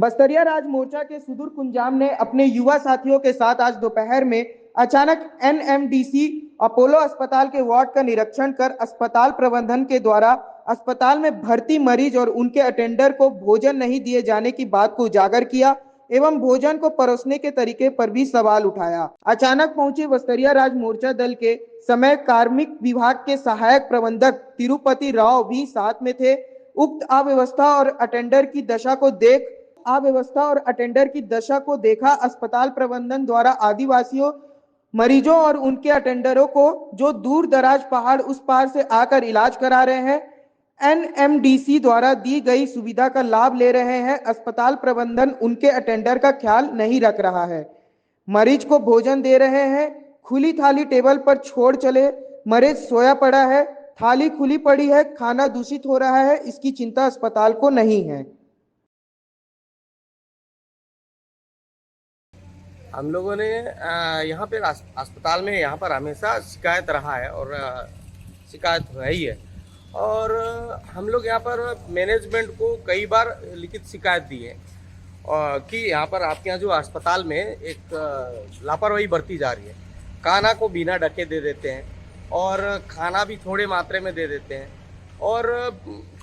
बस्तरिया राज मोर्चा के सुदूर कुंजाम ने अपने युवा साथियों के साथ आज दोपहर में अचानक एनएमडीसी अपोलो अस्पताल के वार्ड का निरीक्षण कर अस्पताल प्रबंधन के द्वारा अस्पताल में भर्ती मरीज और उनके अटेंडर को भोजन नहीं दिए जाने की बात को उजागर किया एवं भोजन को परोसने के तरीके पर भी सवाल उठाया। अचानक पहुंचे बस्तरिया राज मोर्चा दल के समय कार्मिक विभाग के सहायक प्रबंधक तिरुपति राव भी साथ में थे। उक्त अटेंडर की दशा को देखा अस्पताल प्रबंधन द्वारा आदिवासियों मरीजों और उनके अटेंडरों को जो दूर दराज पहाड़ उस पार से आकर इलाज करा रहे हैं, एनएमडीसी द्वारा दी गई सुविधा का लाभ ले रहे हैं, अस्पताल प्रबंधन उनके अटेंडर का ख्याल नहीं रख रहा है। मरीज को भोजन दे रहे हैं, खुली थाली टेबल पर छोड़ चले, मरीज सोया पड़ा है, थाली खुली पड़ी है, खाना दूषित हो रहा है, इसकी चिंता अस्पताल को नहीं है। हम लोगों ने यहाँ पे अस्पताल में यहाँ पर हमेशा शिकायत रहा है और शिकायत है ही है। और हम लोग यहाँ पर मैनेजमेंट को कई बार लिखित शिकायत दी है कि यहाँ पर आपके यहाँ जो अस्पताल में एक लापरवाही बरती जा रही है। खाना को बिना ढके दे देते हैं और खाना भी थोड़े मात्रा में दे देते हैं और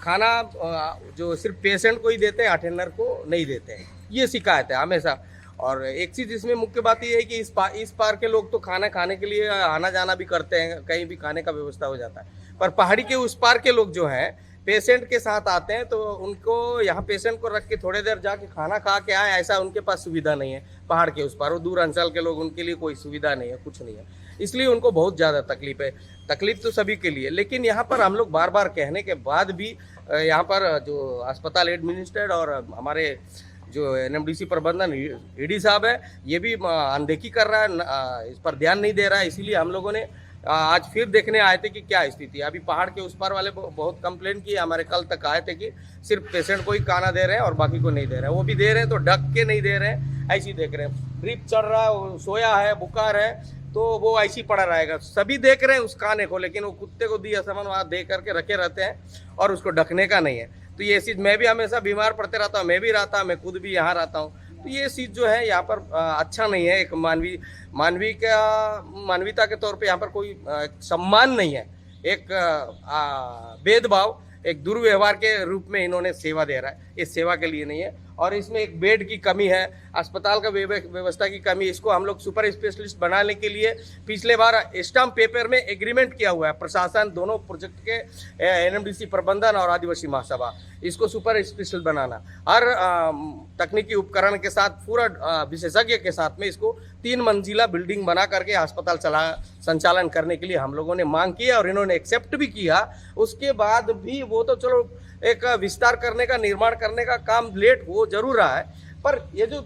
खाना जो सिर्फ पेशेंट को ही देते हैं, अटेंडर को नहीं देते हैं। ये शिकायत है हमेशा। और एक चीज़ इसमें मुख्य बात यह है कि इस पार के लोग तो खाना खाने के लिए आना जाना भी करते हैं, कहीं भी खाने का व्यवस्था हो जाता है, पर पहाड़ी के उस पार के लोग जो हैं पेशेंट के साथ आते हैं तो उनको यहाँ पेशेंट को रख के थोड़ी देर जाके खाना खा के आए, ऐसा उनके पास सुविधा नहीं है। पहाड़ के उस पार वो दूर अंचल के लोग, उनके लिए कोई सुविधा नहीं है, कुछ नहीं है, इसलिए उनको बहुत ज़्यादा तकलीफ है। तकलीफ तो सभी के लिए, लेकिन यहाँ पर हम लोग बार बार कहने के बाद भी यहाँ पर जो अस्पताल एडमिनिस्ट्रेटर और हमारे जो एनएमडीसी प्रबंधन ईडी साहब है, ये भी अनदेखी कर रहा है, इस पर ध्यान नहीं दे रहा है। इसीलिए हम लोगों ने आज फिर देखने आए थे कि क्या स्थिति है। अभी पहाड़ के उस पार वाले बहुत कंप्लेन किए, हमारे कल तक आए थे कि सिर्फ पेशेंट को ही खाना दे रहे हैं और बाकी को नहीं दे रहे हैं। वो भी दे रहे हैं तो ढक के नहीं दे रहे हैं, ऐसे ही देख रहे हैं। ड्रिप चल रहा है, सोया है, बुखार है, तो वो ऐसे ही पड़ा रहेगा। सभी देख रहे हैं उस खाने को, लेकिन वो कुत्ते को दिया सामान वहाँ दे करके रखे रहते हैं और उसको ढकने का नहीं है। तो ये चीज़, मैं भी हमेशा बीमार पड़ते रहता हूँ, मैं भी रहता, मैं खुद भी यहाँ रहता हूँ, तो ये चीज़ जो है यहाँ पर अच्छा नहीं है। एक मानवीयता के तौर पे यहाँ पर कोई सम्मान नहीं है, एक भेदभाव, एक दुर्व्यवहार के रूप में इन्होंने सेवा दे रहा है। इस सेवा के लिए नहीं है। और इसमें एक बेड की कमी है, अस्पताल का व्यवस्था की कमी। इसको हम लोग सुपर स्पेशलिस्ट बनाने के लिए पिछले बार स्टाम्प पेपर में एग्रीमेंट किया हुआ है, प्रशासन दोनों प्रोजेक्ट के, एनएमडीसी प्रबंधन और आदिवासी महासभा, इसको सुपर स्पेशलिस्ट बनाना, हर तकनीकी उपकरण के साथ, पूरा विशेषज्ञ के साथ में इसको 3 मंजिला बिल्डिंग बना करके अस्पताल संचालन करने के लिए हम लोगों ने मांग की और इन्होंने एक्सेप्ट भी किया। उसके बाद भी वो तो चलो एक विस्तार करने का, निर्माण करने का काम लेट हो जरूर रहा है, पर ये जो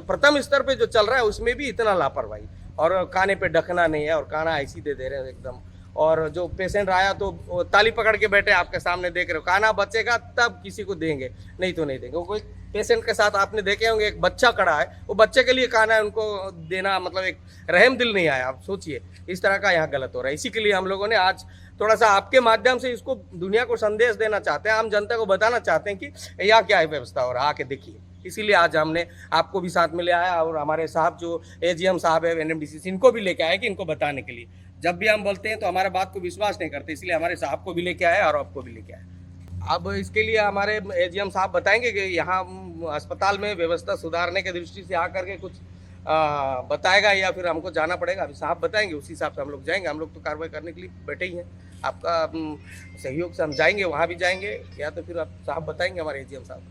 प्रथम स्तर पे जो चल रहा है उसमें भी इतना लापरवाही, और खाने पे ढकना नहीं है और खाना ऐसी दे रहे हैं एकदम। और जो पेशेंट आया तो ताली पकड़ के बैठे, आपके सामने देख रहे हो, खाना बचेगा तब किसी को देंगे, नहीं तो नहीं देंगे। वो कोई पेशेंट के साथ आपने देखे होंगे, एक बच्चा खड़ा है, वो बच्चे के लिए खाना है, उनको देना मतलब एक रहम दिल नहीं आया। आप सोचिए, इस तरह का यहाँ गलत हो रहा है। इसी के लिए हम लोगों ने आज थोड़ा सा आपके माध्यम से इसको दुनिया को संदेश देना चाहते हैं, आम जनता को बताना चाहते हैं कि यहाँ क्या है व्यवस्था हो रहा है, आके देखिए। इसीलिए आज हमने आपको भी साथ में ले आया और हमारे साहब जो एजीएम साहब है एनएमडीसी, इनको भी लेके आए कि इनको बताने के लिए। जब भी हम बोलते हैं तो हमारे बात को विश्वास नहीं करते, इसलिए हमारे साहब को भी लेके आए और आपको भी लेके आए। अब इसके लिए हमारे एजीएम साहब बताएंगे कि यहाँ अस्पताल में व्यवस्था सुधारने की दृष्टि से आकर के कुछ बताएगा या फिर हमको जाना पड़ेगा। अभी साहब बताएंगे, उसी हिसाब से हम लोग जाएंगे। हम लोग तो कार्रवाई करने के लिए बैठे ही हैं, आपका सहयोग से हम जाएंगे, वहाँ भी जाएंगे, या तो फिर आप साहब बताएंगे, हमारे एजीएम साहब।